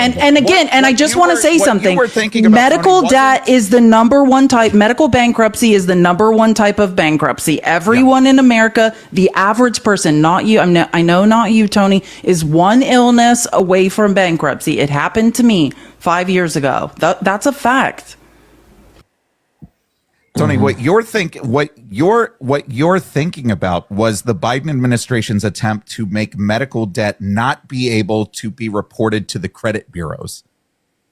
And again, I just want to say something. Medical debt is the number one type. Medical bankruptcy is the number one type of bankruptcy. Everyone in America, the average person, not you, I know not you, Tony, is one illness away from bankruptcy. It happened to me 5 years ago. That's a fact. Tony, what you're thinking about was the Biden administration's attempt to make medical debt not be able to be reported to the credit bureaus.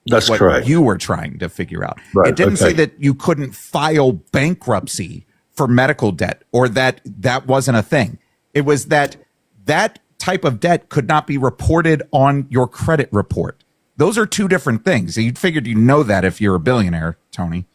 That's correct. You were trying to figure out. Right, it didn't say that you couldn't file bankruptcy for medical debt or that wasn't a thing. It was that type of debt could not be reported on your credit report. Those are two different things. You figured you know that if you're a billionaire, Tony.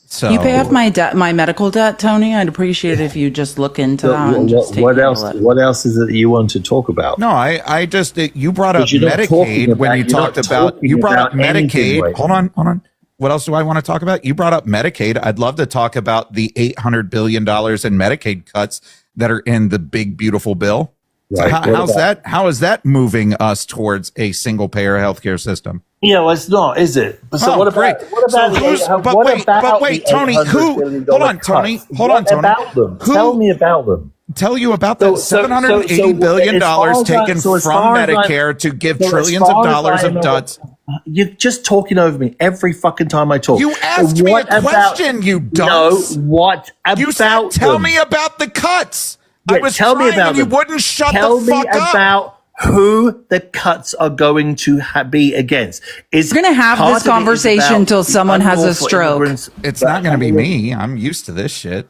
So you pay off my medical debt, Tony. I'd appreciate it if you just look into that. What else is it that you want to talk about? No, I just you brought up Medicaid when you talked about you brought up Medicaid. Hold on. What else do I want to talk about? You brought up Medicaid. I'd love to talk about the $800 billion in Medicaid cuts that are in the big beautiful bill. Right. So how is that moving us towards a single payer healthcare system? Yeah, well, it's not, is it? So what about wait, Tony, hold on, Tony. About them? Tell me about them. Tell you about the $780 billion taken from Medicare to give trillions of dollars of duds. You're just talking over me every fucking time I talk. You asked me a question, you dunce. No, what about you said, tell me about the cuts. Yeah, I was trying and you wouldn't shut the fuck up. Tell me about who the cuts are going to be against. We're going to have this conversation until someone has a stroke. It's not going to be me. I'm used to this shit.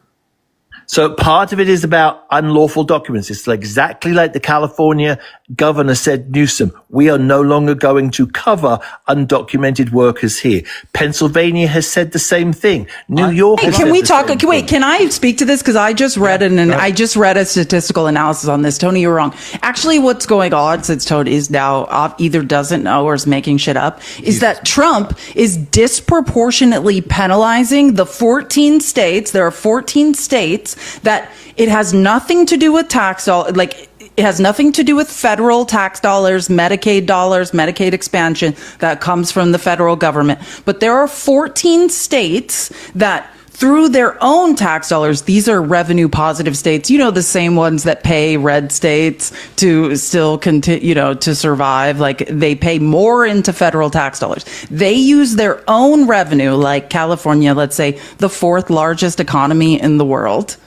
So part of it is about unlawful documents. It's exactly like the California governor said, Newsom, we are no longer going to cover undocumented workers here. Pennsylvania has said the same thing. New York has said the same thing. Wait, can I speak to this? Because I just read I just read a statistical analysis on this. Tony, you're wrong. Actually, what's going on, since Tony is now either doesn't know or is making shit up, is that Trump is disproportionately penalizing the 14 states. There are 14 states that it has nothing to do with tax dollars, it has nothing to do with federal tax dollars, Medicaid expansion that comes from the federal government. But there are 14 states that through their own tax dollars, these are revenue positive states, the same ones that pay red states to still continue, to survive. Like they pay more into federal tax dollars. They use their own revenue, like California, let's say the fourth largest economy in the world.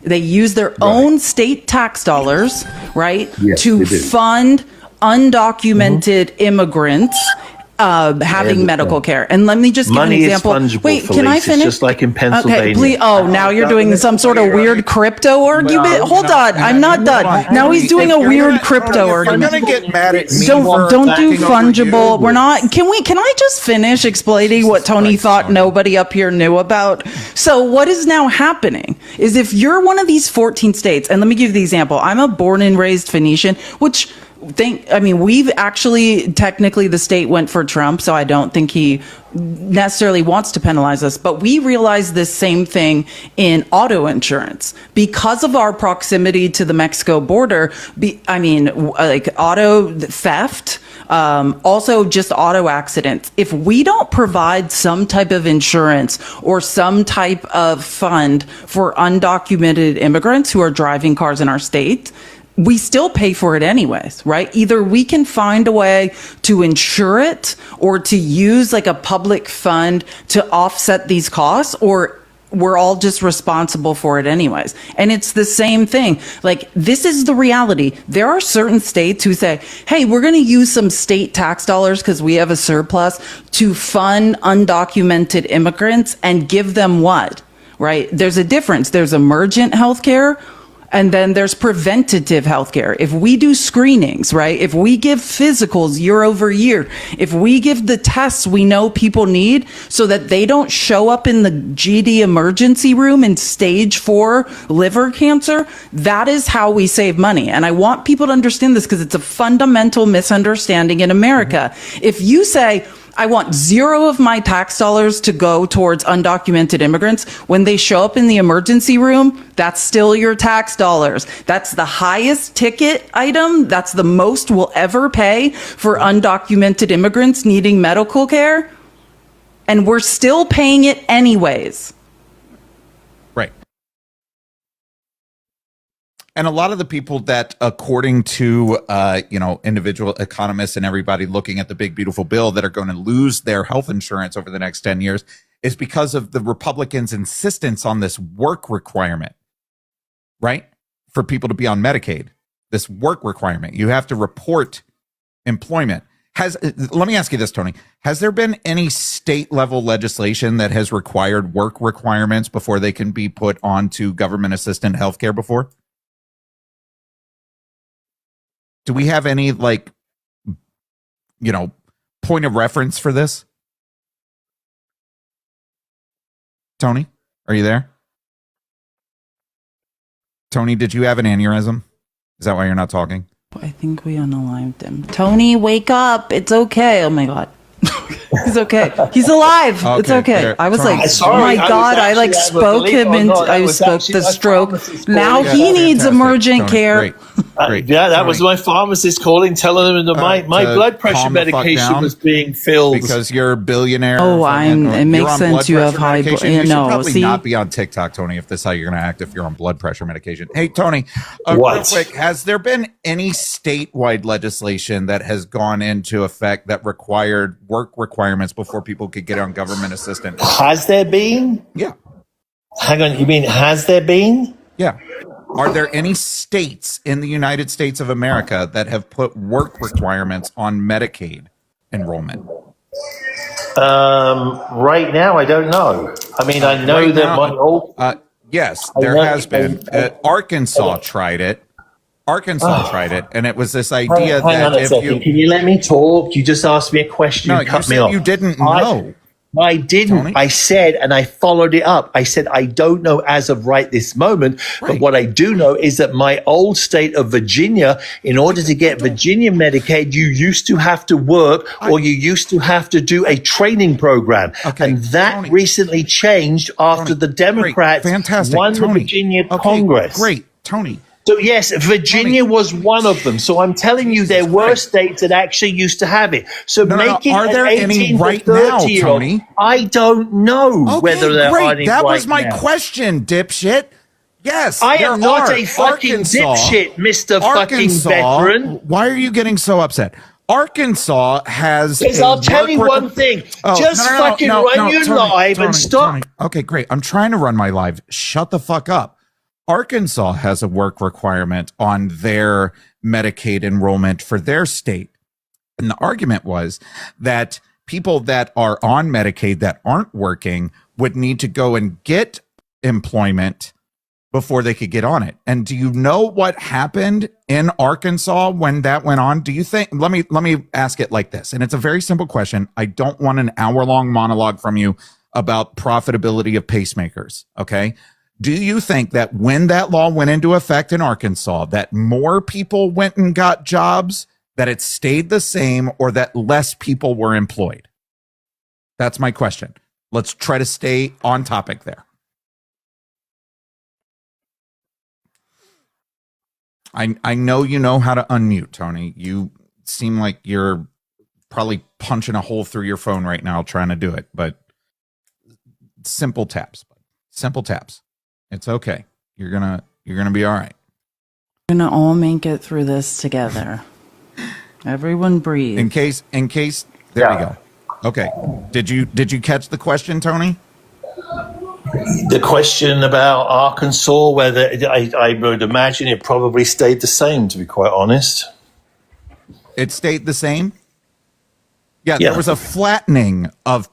They use their own state tax dollars, right, to fund undocumented immigrants having medical care. And let me just give an example. Wait, can I finish? It's just like in Pennsylvania. Okay, please. Oh, now you're doing some sort of weird crypto argument. Hold on, I'm not done. Now he's doing a weird crypto argument. You're gonna get mad at me. Don't do fungible. We're not. Can I just finish explaining what Tony thought nobody up here knew about? So what is now happening is if you're one of these 14 states, and let me give you the example. I'm a born and raised Phoenician, which. We've actually, technically the state went for Trump, so I don't think he necessarily wants to penalize us, but we realize this same thing in auto insurance because of our proximity to the Mexico border. Auto theft, also just auto accidents. If we don't provide some type of insurance or some type of fund for undocumented immigrants who are driving cars in our state, we still pay for it anyways, right? Either we can find a way to insure it or to use like a public fund to offset these costs, or we're all just responsible for it anyways. And it's the same thing. Like, this is the reality. There are certain states who say, hey, we're going to use some state tax dollars because we have a surplus to fund undocumented immigrants and give them what, right? There's a difference. There's emergent healthcare. And then there's preventative healthcare. If we do screenings, right? If we give physicals year over year, if we give the tests we know people need so that they don't show up in the GD emergency room in stage 4 liver cancer, that is how we save money. And I want people to understand this because it's a fundamental misunderstanding in America. If you say, I want zero of my tax dollars to go towards undocumented immigrants. When they show up in the emergency room, that's still your tax dollars. That's the highest ticket item. That's the most we'll ever pay for undocumented immigrants needing medical care. And we're still paying it anyways. Right. And a lot of the people that, according to, individual economists and everybody looking at the big, beautiful bill that are going to lose their health insurance over the next 10 years is because of the Republicans' insistence on this work requirement, right? For people to be on Medicaid, this work requirement. You have to report employment. Let me ask you this, Tony. Has there been any state level legislation that has required work requirements before they can be put onto government assisted healthcare before? Do we have any point of reference for this? Tony, are you there? Tony, did you have an aneurysm? Is that why you're not talking? I think we unaligned him. Tony, wake up. It's okay. Oh my God. He's okay. He's alive. Okay, it's okay. There. I was Tony, like, oh my God, I spoke him into, I spoke the stroke. Now he needs emergent Tony, care. Great. That was my pharmacist calling, telling him my blood pressure medication was being filled. Because you're a billionaire. Oh, it makes sense. You have high blood pressure. You should probably not be on TikTok, Tony, if this is how you're going to act if you're on blood pressure medication. Hey, Tony, real quick, has there been any statewide legislation that has gone into effect that required work requirements before people could get on government assistance? Has there been? Yeah. Hang on, you mean has there been? Yeah. Are there any states in the United States of America that have put work requirements on Medicaid enrollment? Right now, I don't know. I mean, I know right that now, my old... yes, there has been. Arkansas tried it. Tried it, and it was this idea that if you... Can you let me talk? You just asked me a question. No, you said you didn't know. I didn't. Tony? I said, and I followed it up. I said, I don't know as of right this moment, but what I do know is that my old state of Virginia, in order to get Virginia Medicaid, you used to have to work or you used to have to do a training program. Okay, and that recently changed after the Democrats won the Virginia Congress. Great, Tony. So yes, Virginia was one of them. So I'm telling you, there were states that actually used to have it. So are there any right now, Tony? I don't know whether there are any. That was my question, dipshit. Yes, I am not a fucking dipshit, Mr. fucking veteran. Why are you getting so upset? Arkansas has. Because I'll tell you one thing. Just fucking run your live and stop. Okay, great. I'm trying to run my live. Shut the fuck up. Arkansas has a work requirement on their Medicaid enrollment for their state. And the argument was that people that are on Medicaid that aren't working would need to go and get employment before they could get on it. And do you know what happened in Arkansas when that went on? Do you think, let me ask it like this. And it's a very simple question. I don't want an hour-long monologue from you about profitability of pacemakers. Okay. Do you think that when that law went into effect in Arkansas, that more people went and got jobs, that it stayed the same, or that less people were employed? That's my question. Let's try to stay on topic there. I know you know how to unmute, Tony. You seem like you're probably punching a hole through your phone right now trying to do it, but simple taps. Simple taps. It's okay. You're gonna be all right. We're gonna all make it through this together. Everyone breathe. In case there we go. Okay. Did you catch the question, Tony? The question about Arkansas, whether I would imagine it probably stayed the same, to be quite honest. It stayed the same? Yeah. There was a flattening of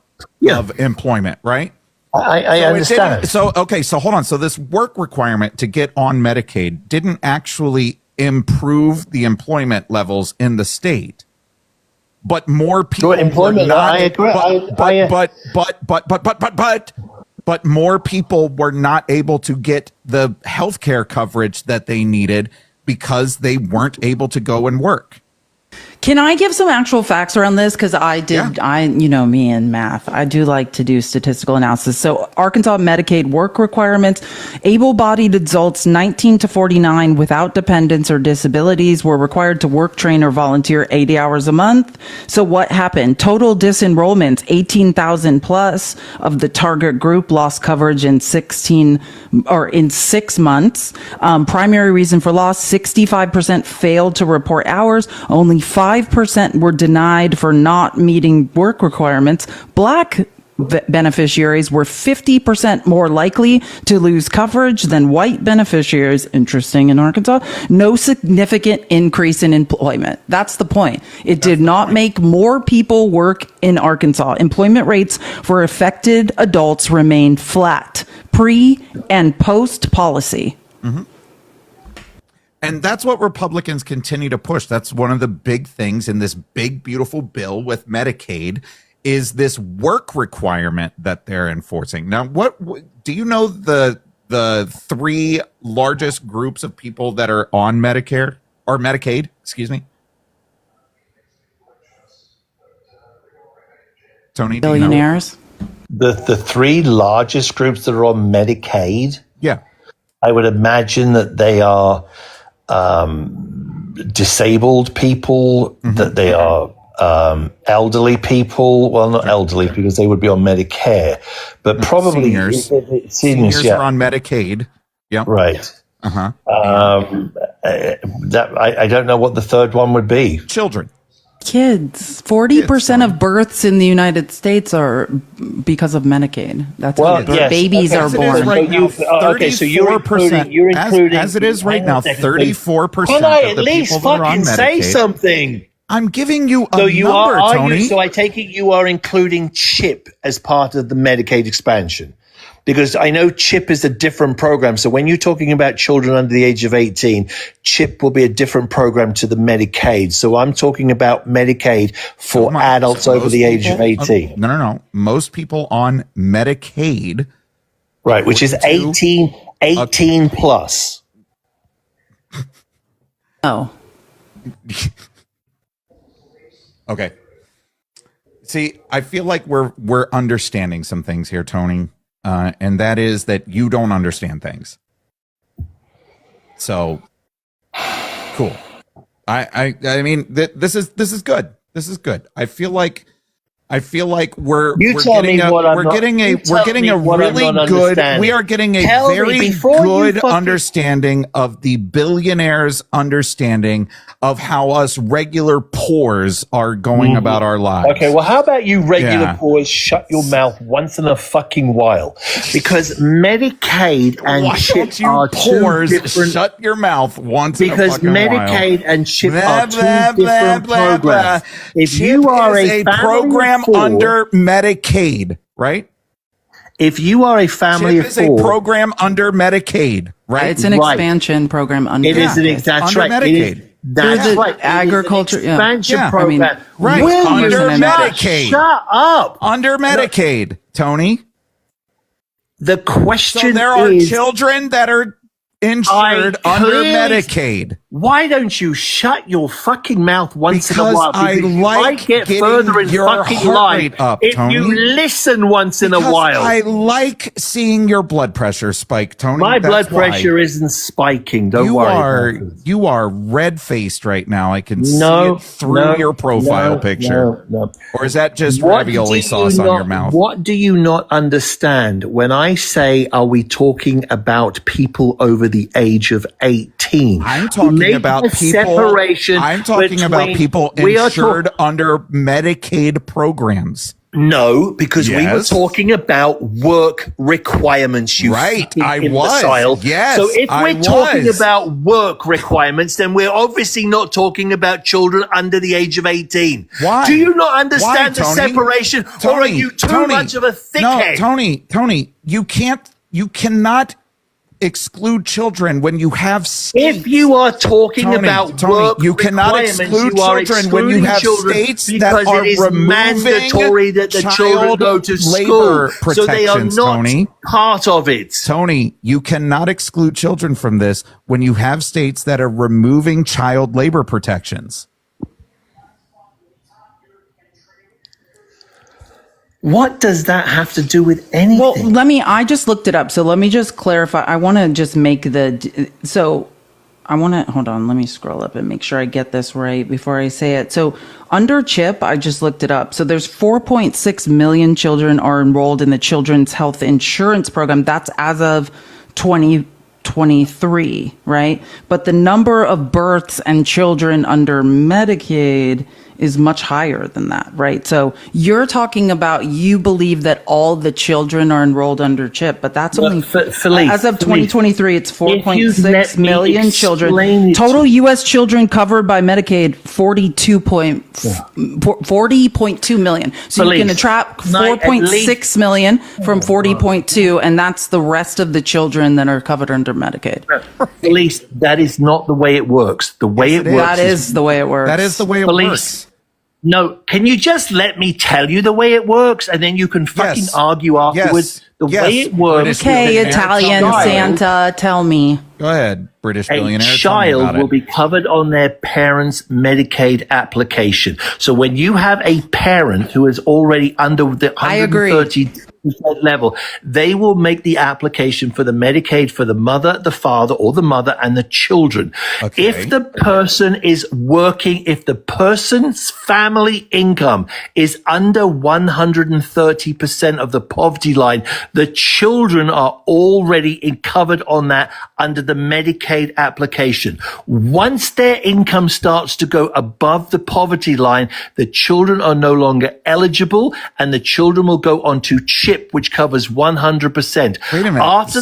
employment, right? I understand. So hold on. So this work requirement to get on Medicaid didn't actually improve the employment levels in the state, but more people employment. I agree. But more people were not able to get the health care coverage that they needed because they weren't able to go and work. Can I give some actual facts around this? Because you know me and math. I do like to do statistical analysis. So Arkansas Medicaid work requirements, able-bodied adults 19 to 49 without dependents or disabilities were required to work, train, or volunteer 80 hours a month. So what happened? Total disenrollments, 18,000 plus of the target group lost coverage in 6 months. Primary reason for loss, 65% failed to report hours. Only 5% were denied for not meeting work requirements. Black beneficiaries were 50% more likely to lose coverage than white beneficiaries. Interesting in Arkansas. No significant increase in employment. That's the point. It did not make more people work in Arkansas. Employment rates for affected adults remained flat, pre and post policy. Mm-hmm. And that's what Republicans continue to push. That's one of the big things in this big, beautiful bill with Medicaid is this work requirement that they're enforcing. Now, what do you know the 3 largest groups of people that are on Medicare or Medicaid? Excuse me. Tony, billionaires. The 3 largest groups that are on Medicaid. Yeah, I would imagine that they are disabled people, that they are elderly people. Well, not elderly because they would be on Medicare, but probably seniors are on Medicaid. Yeah, right. That I don't know what the third one would be. Children. Kids. 40% of births in the United States are because of Medicaid. That's how babies are born. Right now, 34%. As it is right now, 34%. Can I at least fucking say something? I'm giving you a number, Tony. So I take it you are including CHIP as part of the Medicaid expansion. Because I know CHIP is a different program. So when you're talking about children under the age of 18, CHIP will be a different program to the Medicaid. So I'm talking about Medicaid for adults over the age of 18. No. Most people on Medicaid. Right, which is 18 plus. Oh. Okay. See, I feel like we're understanding some things here, Tony. And that is that you don't understand things. So cool. I mean this is good. This is good. I feel like we're getting a very good understanding of the billionaires' understanding of how us regular poors are going about our lives. Okay, well, how about you regular poors shut your mouth once in a fucking while? Because Medicaid and CHIP are two different. Shut your mouth once in a fucking while. Because Medicaid and CHIP are two different programs. If you are a program under Medicaid, right? If you are a family of 4, is a program under Medicaid, right? It's an expansion program under. It is that's right. Medicaid. That's right. Agriculture expansion program. Right. Under Medicaid. Shut up. Under Medicaid, Tony. The question is, there are children that are insured under Medicaid. Why don't you shut your fucking mouth once in a while? I like get further in fucking life if Tony. you listen once in a while. I like seeing your blood pressure spike, Tony. My blood pressure isn't spiking. Don't worry. You are red-faced right now. I can see it through your profile picture. No. Or is that just ravioli sauce on your mouth? What do you not understand when I say, are we talking about people over the age of 18? I'm talking about people. I'm talking about people insured under Medicaid programs. No, because we were talking about work requirements. I was. Yes. So if we're talking about work requirements, then we're obviously not talking about children under the age of 18. Why? Do you not understand the separation, or are you too much of a thickhead? No, Tony, you cannot exclude children when you have states. If you are talking about work you cannot exclude children when you have states that are removing mandatory that the children go to school, so they are not part of it. Tony, you cannot exclude children from this when you have states that are removing child labor protections. What does that have to do with anything? Well, I just looked it up. So let me just clarify. I want to just make hold on, let me scroll up and make sure I get this right before I say it. So under CHIP, I just looked it up. So there's 4.6 million children are enrolled in the Children's Health Insurance Program. That's as of 2023, right? But the number of births and children under Medicaid is much higher than that, right? So you're talking about, you believe that all the children are enrolled under CHIP, but that's only, as of 2023, it's 4.6 million children. Total U.S. children covered by Medicaid, 40.2 million. So you can attract 4.6 million from 40.2, and that's the rest of the children that are covered under Medicaid. Felice, that is not the way it works. The way it works. That is the way it works. That is the way it works. No, can you just let me tell you the way it works, and then you can fucking argue afterwards? The way it works. Okay, Italian Santa, tell me. Go ahead, British billionaire. A child will be covered on their parent's Medicaid application. So when you have a parent who is already under the 130% level, they will make the application for the Medicaid for the mother, the father, or the mother and the children. Okay. If the person is working, if the person's family income is under 130% of the poverty line, the children are already covered on that under the Medicaid application. Once their income starts to go above the poverty line, the children are no longer eligible, and the children will go on to CHIP, which covers 100%. Wait a minute. After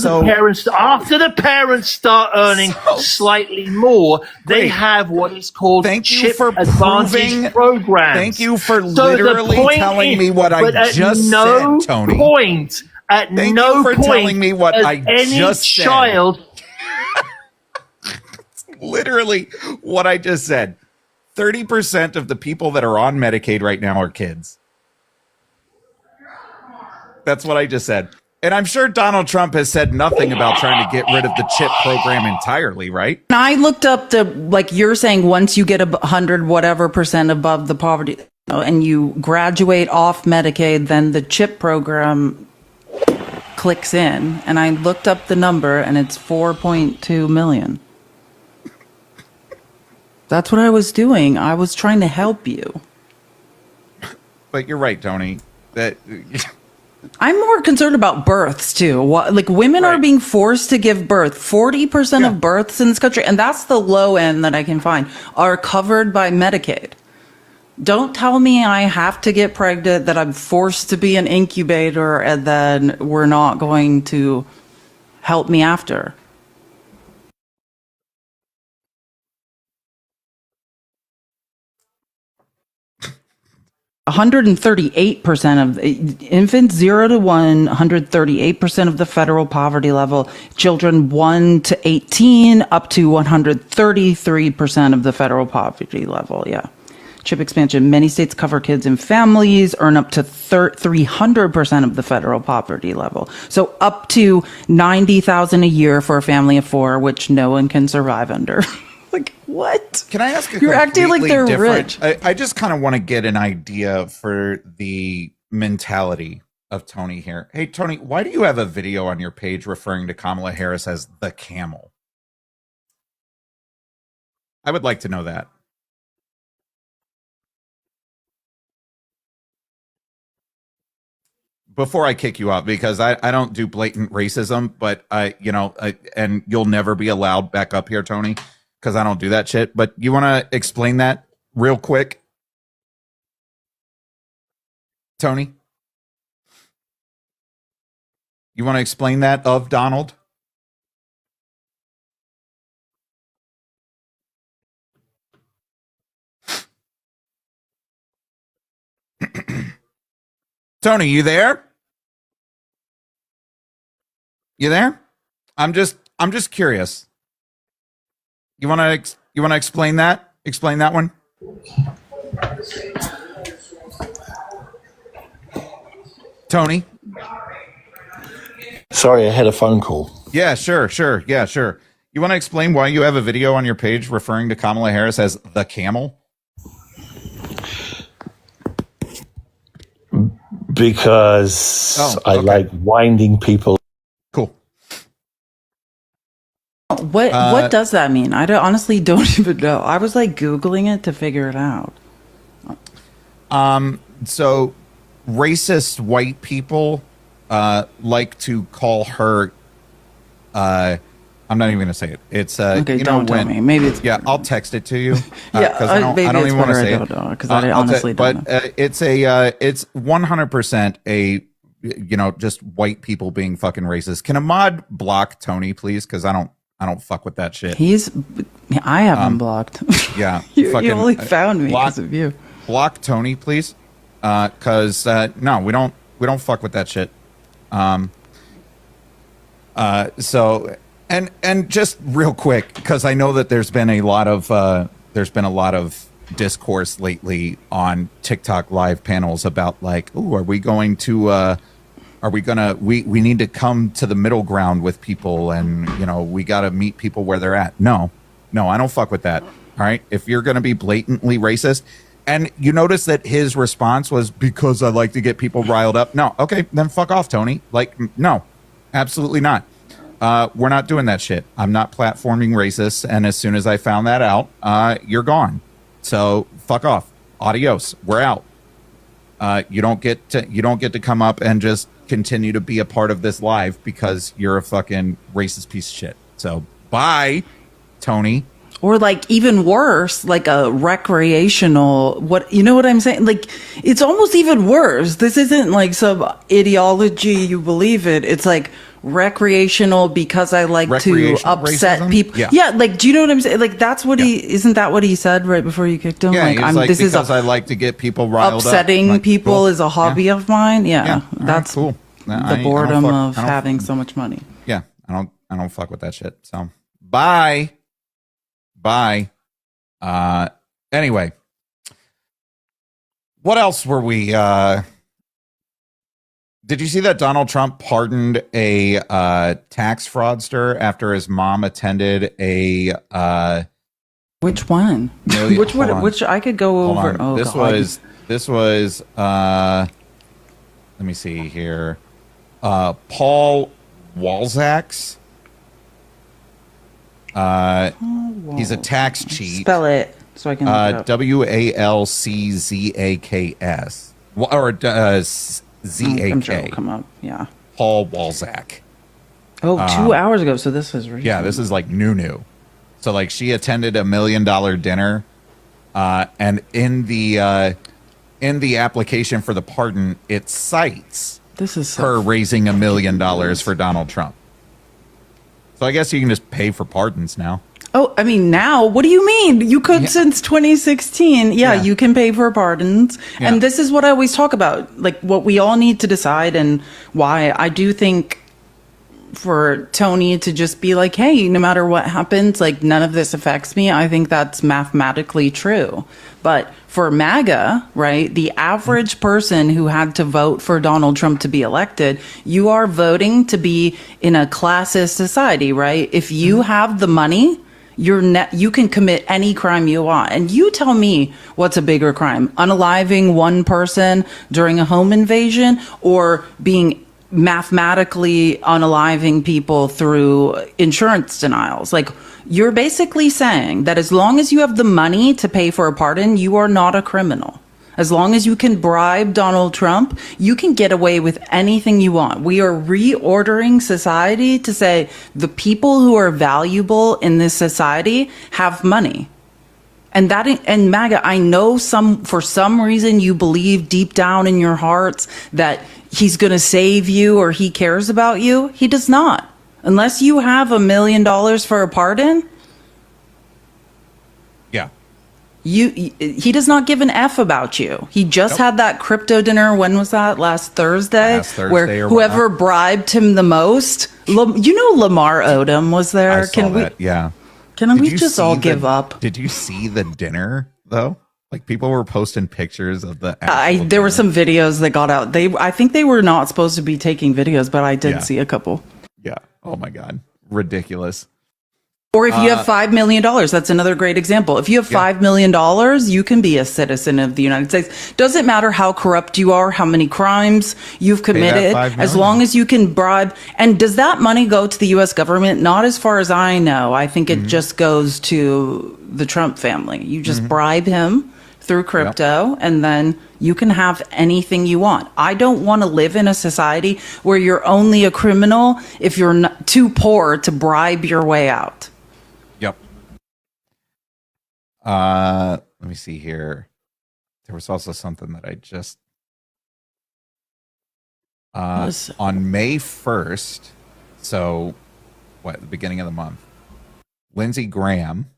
the parents start earning slightly more, they have what is called CHIP Advantage program. Thank you for literally telling me what I just said, Tony. At no point telling me what I just said. Child. Literally what I just said. 30% of the people that are on Medicaid right now are kids. That's what I just said. And I'm sure Donald Trump has said nothing about trying to get rid of the CHIP program entirely, right? And I looked up like you're saying, once you get 100 whatever percent above the poverty and you graduate off Medicaid, then the CHIP program clicks in. And I looked up the number and it's 4.2 million. That's what I was doing. I was trying to help you. But you're right, Tony. I'm more concerned about births too. Like women are being forced to give birth. 40% of births in this country, and that's the low end that I can find, are covered by Medicaid. Don't tell me I have to get pregnant, that I'm forced to be an incubator, and then we're not going to help me after. %138% of infants 0 to 1, 138% of the federal poverty level. Children 1 to 18, up to 133% of the federal poverty level. Yeah. CHIP expansion. Many states cover kids and families, earn up to 300% of the federal poverty level. So up to $90,000 a year for a family of 4, which no one can survive under. Like, what? Can I ask a You're acting like they're different, rich. I just kind of want to get an idea for the mentality of Tony here. Hey, Tony, why do you have a video on your page referring to Kamala Harris as the camel? I would like to know that. Before I kick you out, because I don't do blatant racism, but and you'll never be allowed back up here, Tony, because I don't do that shit. But you want to explain that real quick, Tony? You want to explain that of Donald? Tony, you there? You there? I'm just curious. You want to explain that? Explain that one? Tony? Sorry, I had a phone call. Yeah, sure. Yeah, sure. You want to explain why you have a video on your page referring to Kamala Harris as the camel? Because I like winding people. Cool. What does that mean? I honestly don't even know. I was like Googling it to figure it out. So racist white people like to call her I'm not even going to say it. It's okay, you don't know, tell me. Maybe it's I'll text it to you. yeah, because I don't even want to say it because I honestly don't know. It's it's 100% a just white people being fucking racist. Can a mod block Tony, please? Because I don't fuck with that shit. I have him blocked. Yeah, you only found me because of you. Block Tony, please. Because no, we don't fuck with that shit. So and just real quick, because I know that there's been a lot of discourse lately on TikTok live panels about like, oh, are we going to we need to come to the middle ground with people, and we got to meet people where they're at. No, I don't fuck with that. All right, if you're going to be blatantly racist. And you notice that his response was, because I like to get people riled up. No, okay, then fuck off, Tony. Like, no, absolutely not. We're not doing that shit. I'm not platforming racists, and as soon as I found that out, you're gone. So fuck off. Adios. We're out. You don't get to come up and just continue to be a part of this live because you're a fucking racist piece of shit. So bye, Tony. Or like even worse, like a recreational, what I'm saying? Like, it's almost even worse. This isn't like some ideology you believe in. It's like recreational because I like to upset racism? people. Yeah, like, do you know what I'm saying? Like, that's what isn't that what he said right before you kicked him? Yeah, like, because I like to get people riled up. Upsetting people is a hobby of mine. Yeah, that's cool. The boredom of having so much money. Yeah, I don't fuck with that shit. So bye. Anyway, what else were we did you see that Donald Trump pardoned a tax fraudster after his mom attended a which one? Which I could go over. Oh, this was let me see here. Paul Walczak's. He's a tax cheat. Spell it so I can look it up. Walczaks. Or ZAK. I'm sure it'll come up. Yeah. Paul Walczak. Oh, 2 hours ago. So this is recent. Yeah, this is like new. So like she attended $1 million dinner, and in the application for the pardon, it cites her raising $1 million for Donald Trump. So I guess you can just pay for pardons now. Oh, I mean, now? What do you mean? You could since 2016. Yeah, you can pay for pardons. Yeah. And this is what I always talk about, like what we all need to decide, and why I do think for Tony to just be like, hey, no matter what happens, like none of this affects me. I think that's mathematically true. But for MAGA, right, the average person who had to vote for Donald Trump to be elected, you are voting to be in a classist society, right? If you have the money, you can commit any crime you want. And you tell me what's a bigger crime, unaliving one person during a home invasion, or being mathematically unaliving people through insurance denials. Like, you're basically saying that as long as you have the money to pay for a pardon, you are not a criminal. As long as you can bribe Donald Trump, you can get away with anything you want. We are reordering society to say the people who are valuable in this society have money. And MAGA, I know for some reason you believe deep down in your hearts that he's going to save you or he cares about you. He does not. Unless you have $1 million for a pardon. Yeah. He does not give an F about you. He just had that crypto dinner. When was that? Last Thursday? Where whoever bribed him the most. Lamar Odom was there. I saw that. Yeah. Can we just all give up? Did you see the dinner though? Like, people were posting pictures of the. There were some videos that got out. I think they were not supposed to be taking videos, but I did see a couple. Yeah. Oh my God. Ridiculous. Or if you have $5 million, that's another great example. If you have $5 million, you can be a citizen of the United States. Doesn't matter how corrupt you are, how many crimes you've committed, as long as you can bribe. And does that money go to the U.S. government? Not as far as I know. I think it just goes to the Trump family. You just bribe him through crypto, and then you can have anything you want. I don't want to live in a society where you're only a criminal if you're not too poor to bribe your way out. Yep. Let me see here. There was also something that I just on May 1st, so the beginning of the month, Lindsey Graham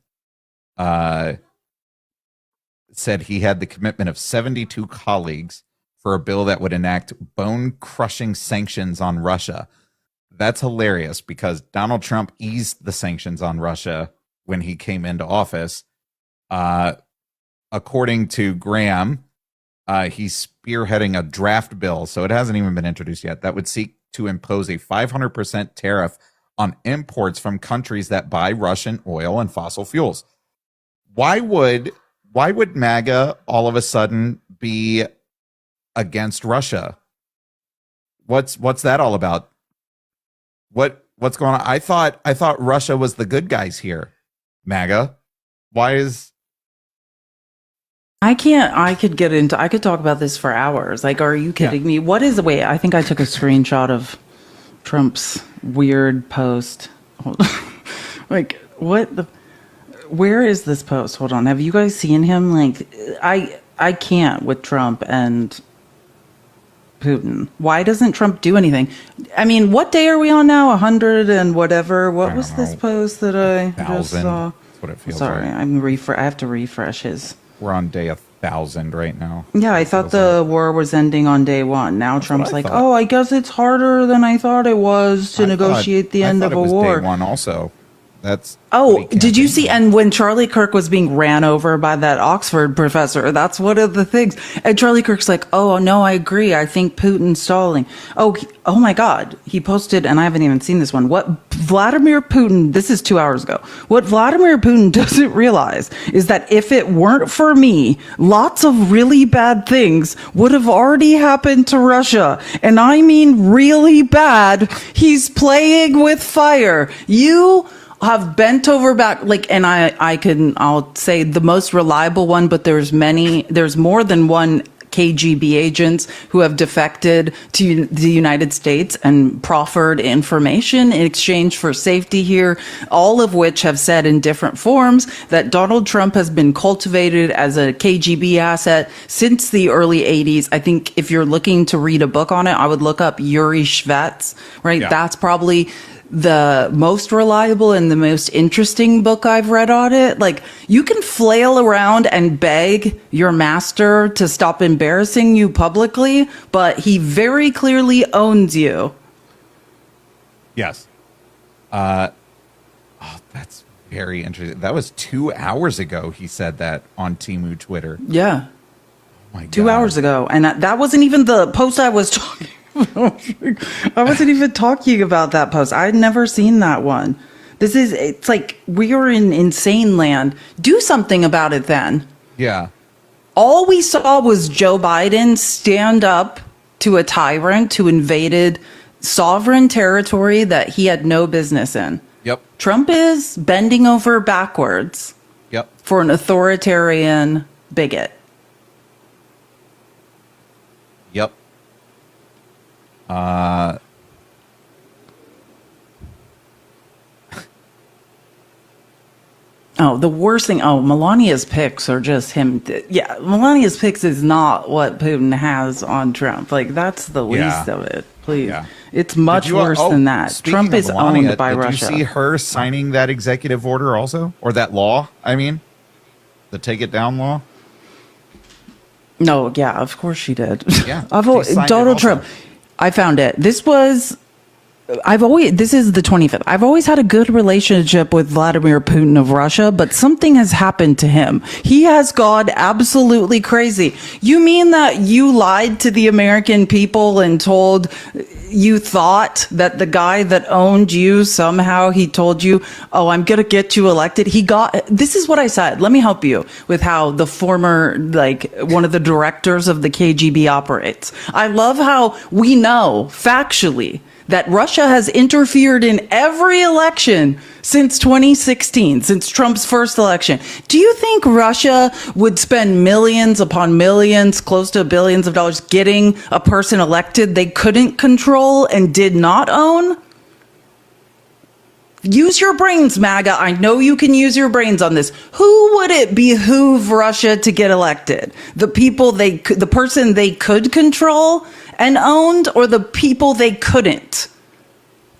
said he had the commitment of 72 colleagues for a bill that would enact bone-crushing sanctions on Russia. That's hilarious because Donald Trump eased the sanctions on Russia when he came into office. According to Graham, he's spearheading a draft bill, so it hasn't even been introduced yet, that would seek to impose a 500% tariff on imports from countries that buy Russian oil and fossil fuels. Why would MAGA all of a sudden be against Russia? What's that all about? What's going on? I thought Russia was the good guys here. MAGA. Why is I could talk about this for hours. Like, are you kidding me? What is the way? I think I took a screenshot of Trump's weird post. Like, what the where is this post? Hold on. Have you guys seen him? Like, I can't with Trump and Putin. Why doesn't Trump do anything? I mean, what day are we on now? 100 and whatever. What was this post that I just saw? That's what it feels Sorry, like. I have to refresh his. We're on day 1,000 right now. Yeah, I thought the war was ending on day one. Now Trump's like, oh, I guess it's harder than I thought it was to negotiate the end of a war. Day one also. Did you see? And when Charlie Kirk was being ran over by that Oxford professor, that's one of the things. And Charlie Kirk's like, oh, no, I agree. I think Putin's stalling. Oh my God. He posted, and I haven't even seen this one. What Vladimir Putin, this is 2 hours ago. What Vladimir Putin doesn't realize is that if it weren't for me, lots of really bad things would have already happened to Russia. And I mean really bad. He's playing with fire. You have bent over back, like, and I'll say the most reliable one, but there's more than one KGB agents who have defected to the United States and proffered information in exchange for safety here, all of which have said in different forms that Donald Trump has been cultivated as a KGB asset since the early 80s. I think if you're looking to read a book on it, I would look up Yuri Shvets, right? Yeah. That's probably the most reliable and the most interesting book I've read on it. Like, you can flail around and beg your master to stop embarrassing you publicly, but he very clearly owns you. Yes. That's very interesting. That was 2 hours ago he said that on Temu Twitter. Yeah. Oh my God. 2 hours ago. And that wasn't even the post I was talking I wasn't even talking about that post. I'd never seen that one. It's like we are in insane land. Do something about it then. Yeah. All we saw was Joe Biden stand up to a tyrant who invaded sovereign territory that he had no business in. Yep. Trump is bending over backwards. Yep. For an authoritarian bigot. Yep. The worst thing. Melania's pics are just him. Yeah, Melania's pics is not what Putin has on Trump. Like, that's the least of it. Please, it's much worse than that. Trump is owned by Russia. Did you see her signing that executive order also, or that law? I mean, the take it down law. No, yeah, of course she did. Yeah, Donald Trump. I found it. This was this is the 25th. I've always had a good relationship with Vladimir Putin of Russia, but something has happened to him. He has gone absolutely crazy. You mean that you lied to the American people and you thought that the guy that owned you, somehow he told you, oh, I'm going to get you elected. This is what I said. Let me help you with how the former, one of the directors of the KGB operates. I love how we know factually that Russia has interfered in every election since 2016, since Trump's first election. Do you think Russia would spend millions upon millions, close to billions of dollars, getting a person elected they couldn't control and did not own? Use your brains, MAGA. I know you can use your brains on this. Who would it behoove Russia to get elected? The person they could control and owned, or the people they couldn't?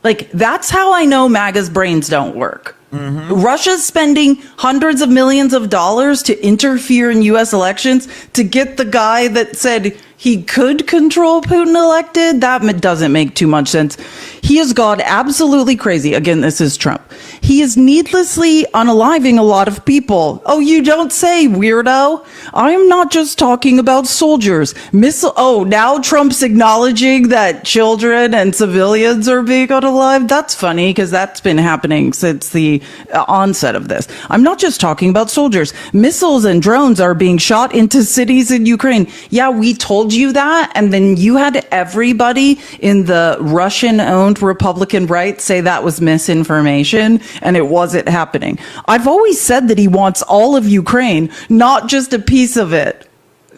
That's how I know MAGA's brains don't work. Mm-hmm. Russia's spending hundreds of millions of dollars to interfere in U.S. elections to get the guy that said he could control Putin elected. That doesn't make too much sense. He has gone absolutely crazy. Again, this is Trump. He is needlessly unaliving a lot of people. Oh, you don't say, weirdo. I'm not just talking about soldiers. Now Trump's acknowledging that children and civilians are being unalived. That's funny because that's been happening since the onset of this. I'm not just talking about soldiers. Missiles and drones are being shot into cities in Ukraine. Yeah, we told you that. And then you had everybody in the Russian-owned Republican right say that was misinformation and it wasn't happening. I've always said that he wants all of Ukraine, not just a piece of it.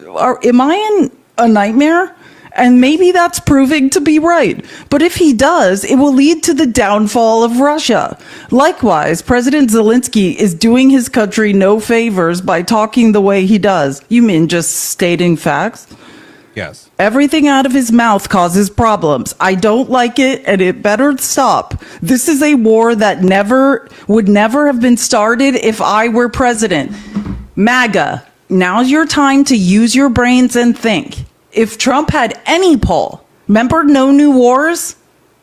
Am I in a nightmare? And maybe that's proving to be right. But if he does, it will lead to the downfall of Russia. Likewise, President Zelensky is doing his country no favors by talking the way he does. You mean just stating facts? Yes. Everything out of his mouth causes problems. I don't like it, and it better stop. This is a war that would never have been started if I were president. MAGA, now's your time to use your brains and think. If Trump had any pull, remember no new wars?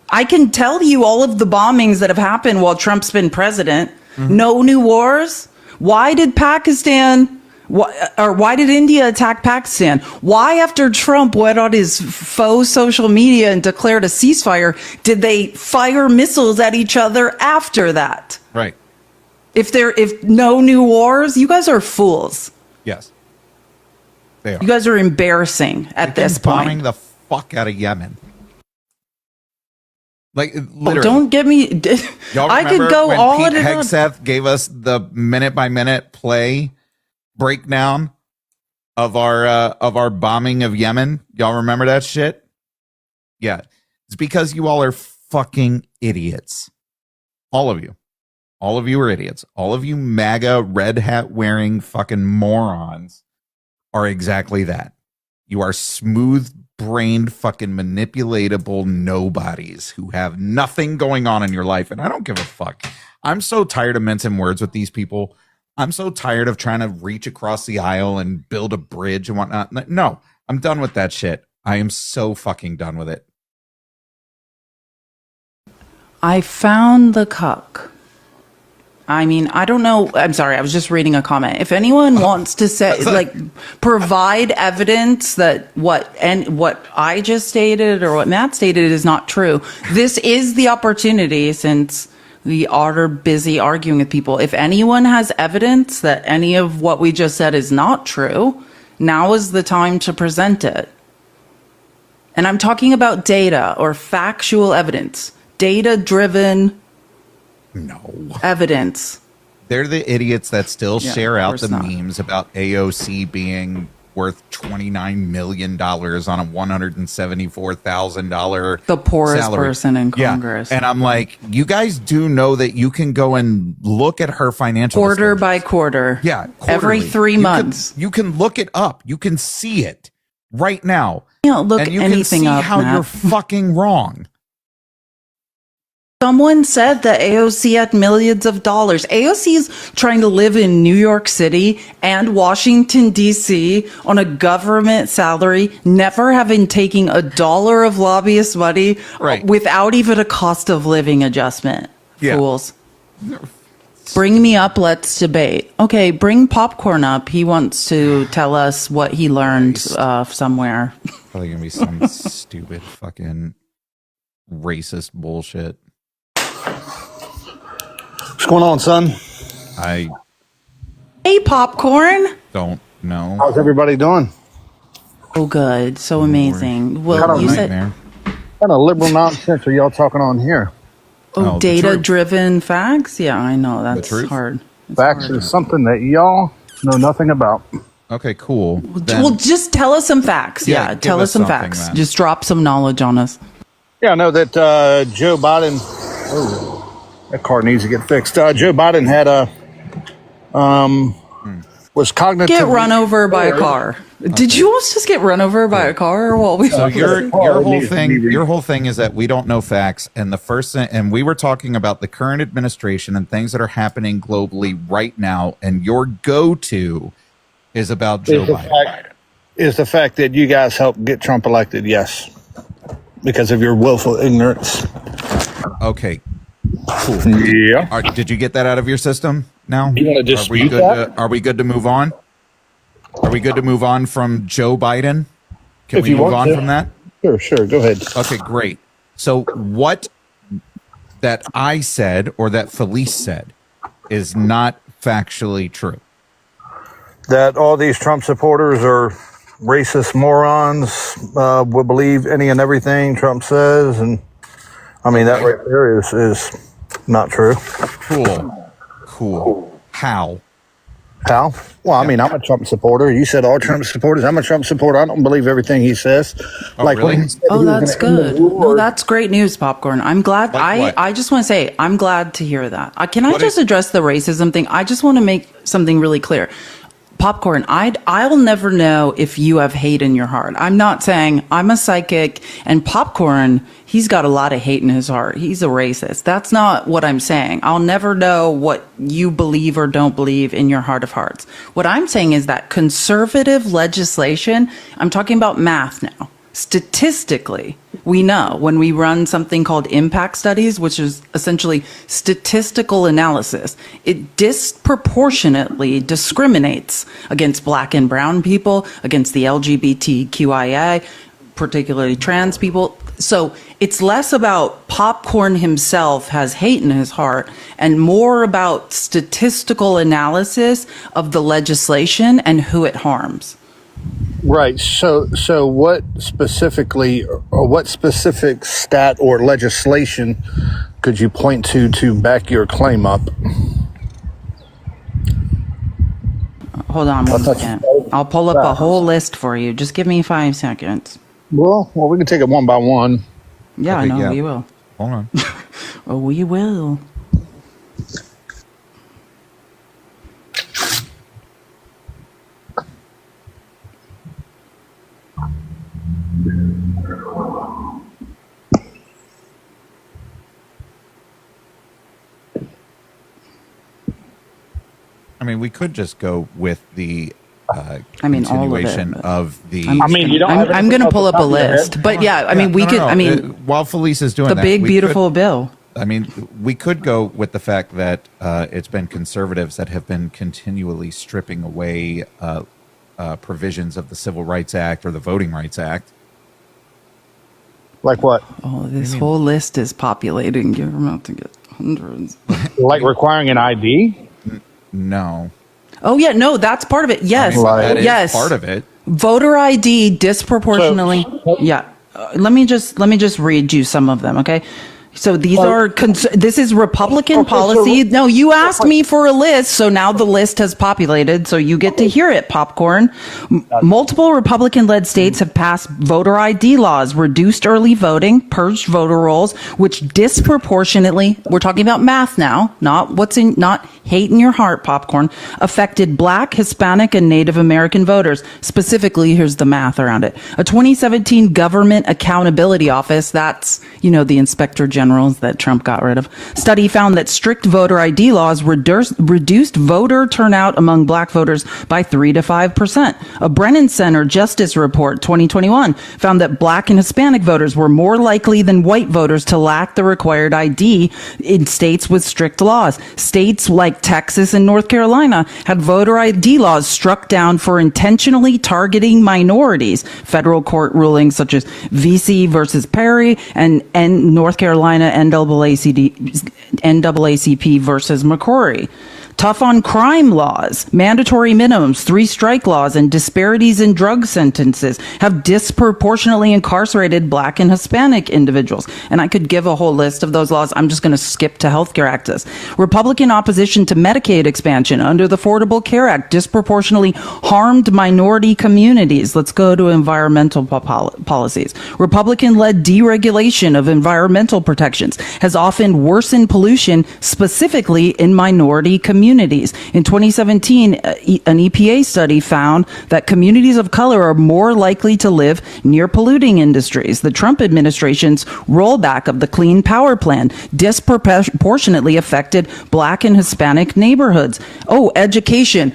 I can tell you all of the bombings that have happened while Trump's been president. Mm-hmm. No new wars. Why did why did India attack Pakistan? Why, after Trump went on his faux social media and declared a ceasefire, did they fire missiles at each other after that? Right. If no new wars, you guys are fools. Yes. They are. You guys are embarrassing at this point. Bombing the fuck out of Yemen. Literally. Don't get me. I could go when all Pete in Hegseth gave us the minute by minute play breakdown of our bombing of Yemen. Y'all remember that shit? Yeah. It's because you all are fucking idiots. All of you. All of you are idiots. All of you MAGA red hat wearing fucking morons are exactly that. You are smooth brained fucking manipulatable nobodies who have nothing going on in your life. And I don't give a fuck. I'm so tired of mincing words with these people. I'm so tired of trying to reach across the aisle and build a bridge and whatnot. No, I'm done with that shit. I am so fucking done with it. I found the cuck. I mean, I don't know. I'm sorry. I was just reading a comment. If anyone wants to say, provide evidence that what I just stated or what Matt stated is not true, this is the opportunity, since we are busy arguing with people. If anyone has evidence that any of what we just said is not true, now is the time to present it. And I'm talking about data or factual evidence, data-driven evidence. They're the idiots that still share out the memes about AOC being worth $29 million on a $174,000 the poorest salary. Person in Congress. Yeah. And I'm like, you guys do know that you can go and look at her financial quarter by quarter. Yeah, quarterly. Every 3 months. You can look it up. You can see it right now. You don't look and you anything can see up, how Matt. you're fucking wrong. Someone said that AOC had millions of dollars. AOC is trying to live in New York City and Washington, D.C. on a government salary, never having taken $1 of lobbyist money without even a cost of living adjustment. Yeah. Fools. Bring me up. Let's debate. Okay, bring Popcorn up. He wants to tell us what he learned somewhere. Probably going to be some stupid fucking racist bullshit. What's going on, son? Hey, Popcorn. Don't know. How's everybody doing? Oh, good. So amazing. Well, you said what kind of liberal nonsense are y'all talking on here? Oh, data-driven facts? Yeah, I know. That's hard. Facts is something that y'all know nothing about. Okay, cool. Well, just tell us some facts. Yeah, tell us some facts. Then. Just drop some knowledge on us. Yeah, I know that Joe Biden... Oh, that car needs to get fixed. Joe Biden had was cognitively... Get run over by a car. Okay. Did you almost just get run over by a car? So your whole thing is that we don't know facts, and the first thing, and we were talking about the current administration and things that are happening globally right now, and your go-to is about Joe Biden. Is the fact that you guys helped get Trump elected? Yes, because of your willful ignorance. Okay, cool. Yeah. Did you get that out of your system now? You want to dispute that? Are we good to move on? Are we good to move on from Joe Biden? Can we move on from that? Sure. Go ahead. Okay, great. So what that I said or that Felice said is not factually true. That all these Trump supporters are racist morons, will believe any and everything Trump says. And I mean, that right there is not true. Cool. How? Well, I mean, I'm a Trump supporter. You said all Trump supporters. I'm a Trump supporter. I don't believe everything he says. Oh, like, really? That's good. No, that's great news, Popcorn. I'm glad. I just want to say, I'm glad to hear that. Can I just address the racism thing? I just want to make something really clear. Popcorn, I'll never know if you have hate in your heart. I'm not saying I'm a psychic, and Popcorn, he's got a lot of hate in his heart. He's a racist. That's not what I'm saying. I'll never know what you believe or don't believe in your heart of hearts. What I'm saying is that conservative legislation, I'm talking about math now. Statistically, we know when we run something called impact studies, which is essentially statistical analysis, it disproportionately discriminates against black and brown people, against the LGBTQIA, particularly trans people. So it's less about Popcorn himself has hate in his heart and more about statistical analysis of the legislation and who it harms. Right. So what specifically, or what specific stat or legislation could you point to back your claim up? Hold on one second. I'll pull up a whole list for you. Just give me 5 seconds. Well, we can take it one by one. Yeah, I know we will. Hold on. Oh, we will. I mean, we could just go with the continuation of the. I'm going to pull up a list, but yeah, I mean, we could. I mean, while Felice is doing the big beautiful bill. I mean, we could go with the fact that it's been conservatives that have been continually stripping away provisions of the Civil Rights Act or the Voting Rights Act. Like what? Oh, this whole list is populating. You're about to get hundreds. Like requiring an ID? No. Oh yeah, no, that's part of it. Yes, that is part of it. Voter ID disproportionately. Let me just read you some of them, okay? So these are this is Republican policy. No, you asked me for a list, so now the list has populated, so you get to hear it, Popcorn. Multiple Republican-led states have passed voter ID laws, reduced early voting, purged voter rolls, which disproportionately, we're talking about math now, not hate in your heart, Popcorn, affected Black, Hispanic, and Native American voters. Specifically, here's the math around it. A 2017 Government Accountability Office, that's, the Inspector General generals that Trump got rid of. Study found that strict voter ID laws reduced voter turnout among black voters by 3 to 5%. A Brennan Center Justice Report 2021 found that black and Hispanic voters were more likely than white voters to lack the required ID in states with strict laws. States like Texas and North Carolina had voter ID laws struck down for intentionally targeting minorities. Federal court rulings such as VC versus Perry and North Carolina NAACP versus McCrory. Tough on crime laws, mandatory minimums, 3-strike laws, and disparities in drug sentences have disproportionately incarcerated black and Hispanic individuals. And I could give a whole list of those laws. I'm just going to skip to healthcare access. Republican opposition to Medicaid expansion under the Affordable Care Act disproportionately harmed minority communities. Let's go to environmental policies. Republican-led deregulation of environmental protections has often worsened pollution, specifically in minority communities. In 2017, an EPA study found that communities of color are more likely to live near polluting industries. The Trump administration's rollback of the Clean Power Plan disproportionately affected black and Hispanic neighborhoods. Oh, education.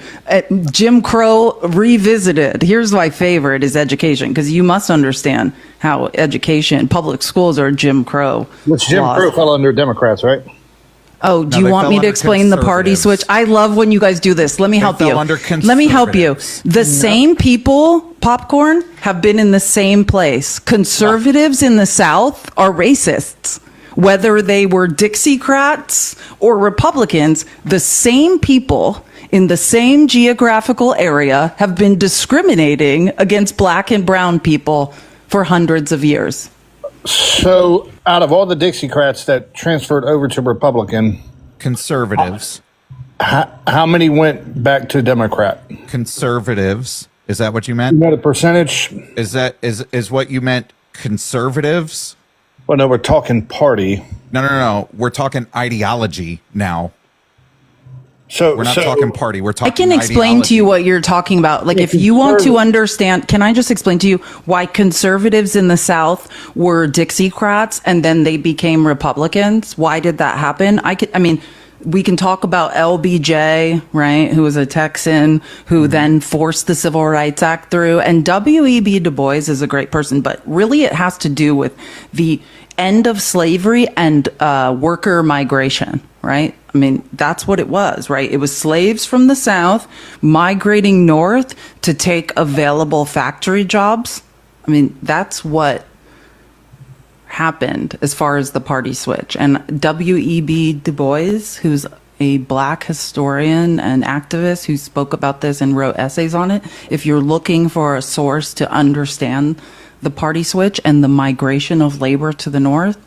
Jim Crow revisited. Here's my favorite is education, because you must understand how education, public schools are Jim Crow. Which Jim Crow fell under Democrats, right? Oh, do you want me to explain the party switch? I love when you guys do this. Let me help you. Let me help you. The same people, Popcorn, have been in the same place. Conservatives in the South are racists. Whether they were Dixiecrats or Republicans, the same people in the same geographical area have been discriminating against black and brown people for hundreds of years. So, out of all the Dixiecrats that transferred over to Republican conservatives, how many went back to Democrat? Conservatives. Is that what you meant? You know the percentage? Is what you meant conservatives? Well, no, we're talking party. No. We're talking ideology now. So we're not talking party. We're talking. I can explain ideology. to you what you're talking about. Like, if you want to understand, can I just explain to you why conservatives in the South were Dixiecrats and then they became Republicans? Why did that happen? We can talk about LBJ, right, who was a Texan, who then forced the Civil Rights Act through. And W.E.B. Du Bois is a great person, but really it has to do with the end of slavery and worker migration, right? I mean, that's what it was, right? It was slaves from the South migrating north to take available factory jobs. I mean, that's what happened as far as the party switch. And W.E.B. Du Bois, who's a black historian and activist who spoke about this and wrote essays on it, if you're looking for a source to understand the party switch and the migration of labor to the north,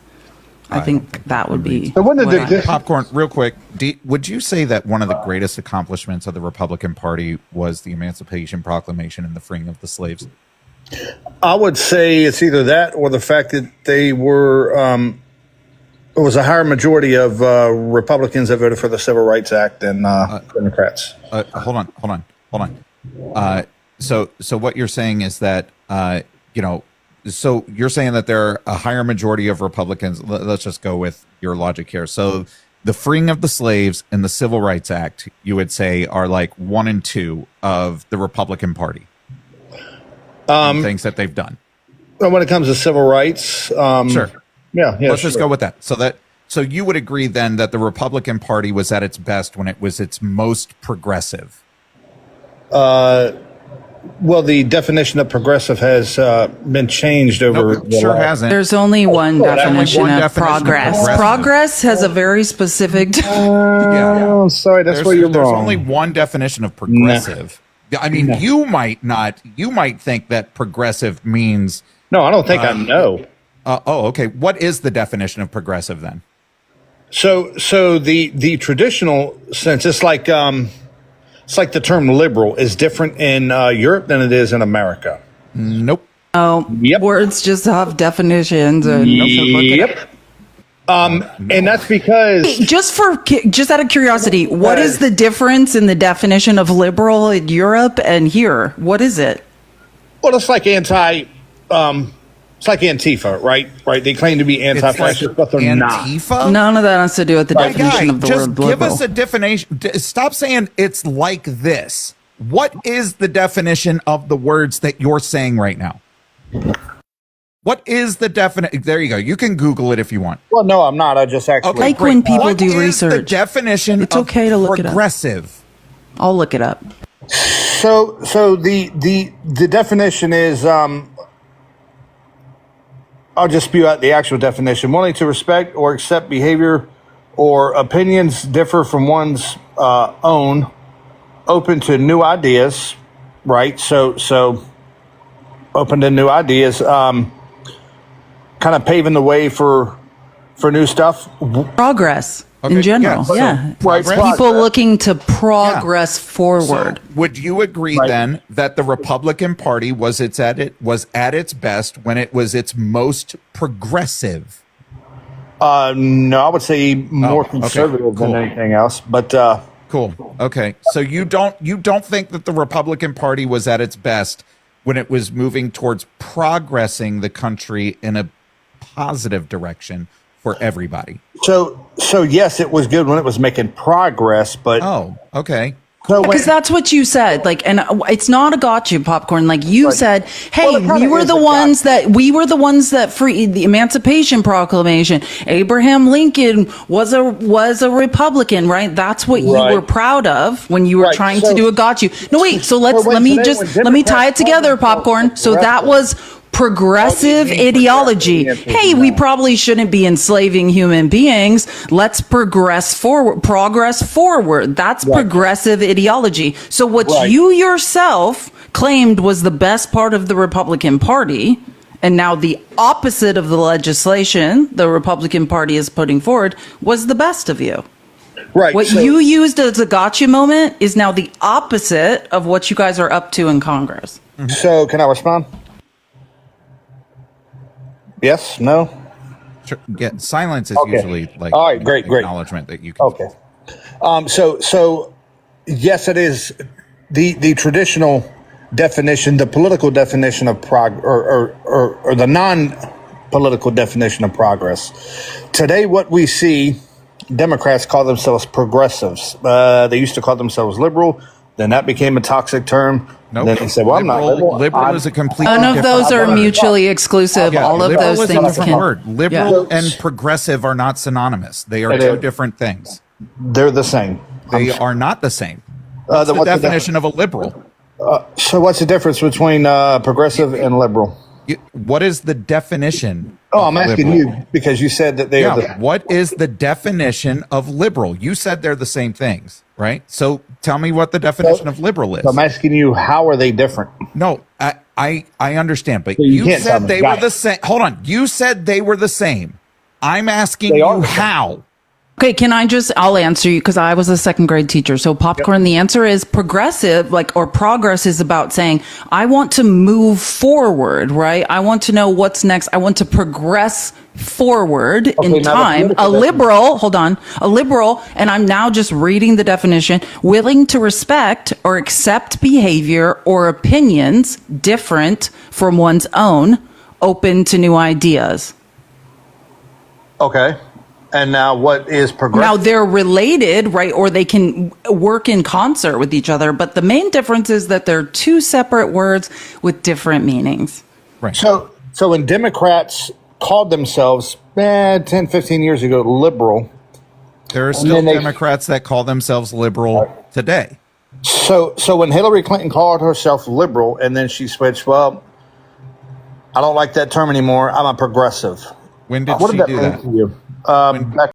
I think that would be. So when did Popcorn, real quick, would you say that one of the greatest accomplishments of the Republican Party was the Emancipation Proclamation and the freeing of the slaves? I would say it's either that or the fact that they were, it was a higher majority of Republicans that voted for the Civil Rights Act than Democrats. Hold on. So what you're saying is that, so you're saying that there are a higher majority of Republicans. Let's just go with your logic here. So the freeing of the slaves and the Civil Rights Act, you would say, are like 1 and 2 of the Republican Party. Things that they've done. Well, when it comes to civil rights, sure. Yeah. Let's just go with that. So you would agree then that the Republican Party was at its best when it was its most progressive. Well, the definition of progressive has been changed over. Nope, sure hasn't. There's only one definition of progress. Progress has a very specific. Oh, sorry, that's where you're wrong. There's only one definition of progressive. I mean, you might think that progressive means. No, I don't think I know. Okay. What is the definition of progressive then? So the traditional sense, it's like the term liberal is different in Europe than it is in America. Nope. Oh, yep. Words just have definitions. And yep. And that's because just out of curiosity, what is the difference in the definition of liberal in Europe and here? What is it? Well, it's like anti It's like Antifa, right? Right. They claim to be anti-fascist, but they're Antifa? None of that has to do with the My definition guy, of the just word give liberal. us a definition. Stop saying it's like this. What is the definition of the words that you're saying right now? What is the definition? There you go. You can Google it if you want. Well, no, I'm not. I just actually. Okay, Like great. when people What do is research. the definition It's of okay to look it up. progressive? I'll look it up. So the definition is I'll just spew out the actual definition: willing to respect or accept behavior or opinions differ from one's own, open to new ideas, right? So open to new ideas, kind of paving the way for new stuff. Progress Okay, in general. yeah, so Right, progress. People looking to progress forward. So would you agree then that the Republican Party was at its best when it was its most progressive? No, I would say more conservative cool. than anything else, but Cool. Okay. So you don't think that the Republican Party was at its best when it was moving towards progressing the country in a positive direction for everybody? so yes, it was good when it was making progress, but Oh, okay. so when, Because that's what you said. Like, and it's not a gotcha, Popcorn. Like you said, hey, Well, it kinda we were is the a ones that freed the Emancipation Proclamation. Abraham Lincoln was a Republican, right? That's what you Right. were proud of when you were Right, trying so- to do a gotcha. No, wait. So let me today when tie it Democrats together, call themselves Popcorn. So that was progressive What do you mean ideology. progressive? Hey, we probably shouldn't be enslaving human beings. Let's progress forward. That's progressive ideology. So what Right. you yourself claimed was the best part of the Republican Party, and now the opposite of the legislation the Republican Party is putting forward was the best of you. right. What so- you used as a gotcha moment is now the opposite of what you guys are up to in Congress. So can I respond? Yes. No. Sure. Yeah, silence is Okay. usually like All right, great. acknowledgement that you can. Okay. So yes, it is the traditional definition, the political definition of or the non-political definition of progress. Today, what we see, Democrats call themselves progressives. They used to call themselves liberal. Then that became a toxic term. Nope. Then they said, "Well, I'm not liberal. Liberal I'm- is a completely None of different those are word. mutually exclusive. Yeah, All of liberal those is a things different can. word. Liberal Yeah. and progressive are not synonymous. They are It two is. different things. They're the same." They are not the same. What's the what's the definition of a liberal? So what's the difference between progressive and liberal? What is the definition? Oh, of I'm asking liberal? you because you said that they are Yeah. What is the definition of liberal? You said they're the same things, right? So tell me what the definition of liberal is. I'm asking you, how are they different? No, I understand, but So you you can't tell said me. they Got were the it. same. Hold on. You said they were the same. I'm asking They are you the same. how. Okay, I'll answer you because I was a second grade teacher. So Popcorn, the answer is progressive, or progress is about saying, I want to move forward, right? I want to know what's next. I want to progress forward Okay, now in the time. A political liberal, and I'm now just reading the definition, willing to respect or accept behavior or opinions different from one's own, open to new ideas. Okay. And now what is Now progressive? they're related, right? Or they can work in concert with each other. But the main difference is that they're two separate words with different meanings. Right. So when Democrats called themselves 10, 15 years ago liberal, There are still then they- Democrats that call themselves liberal today. so when Hillary Clinton called herself liberal and then she switched, well, I don't like that term anymore. I'm a progressive. When did What she did that do mean that? to you? Back